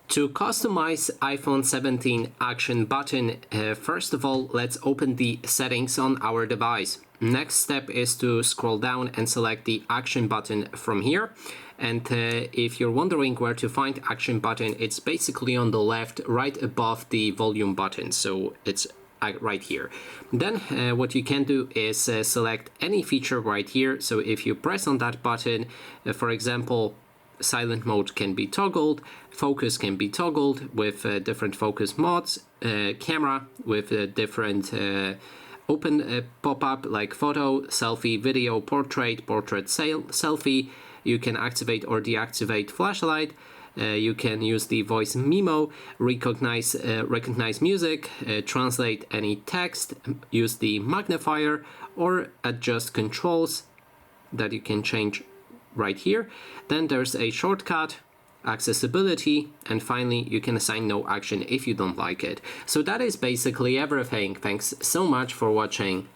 To customize iPhone 17 action button, first of all, let's open the settings on our device. Next step is to scroll down and select the action button from here. And if you're wondering where to find action button, it's basically on the left, right above the volume button. So it's right here. Then what you can do is select any feature right here. So if you press on that button, for example, silent mode can be toggled, focus can be toggled with different focus modes, camera with different open pop-up like photo, selfie, video, portrait, selfie. You can activate or deactivate flashlight. You can use the voice memo, recognize music, translate any text, use the magnifier, or adjust controls that you can change right here. Then there's a shortcut, accessibility, and finally you can assign no action if you don't like it. So that is basically everything. Thanks so much for watching.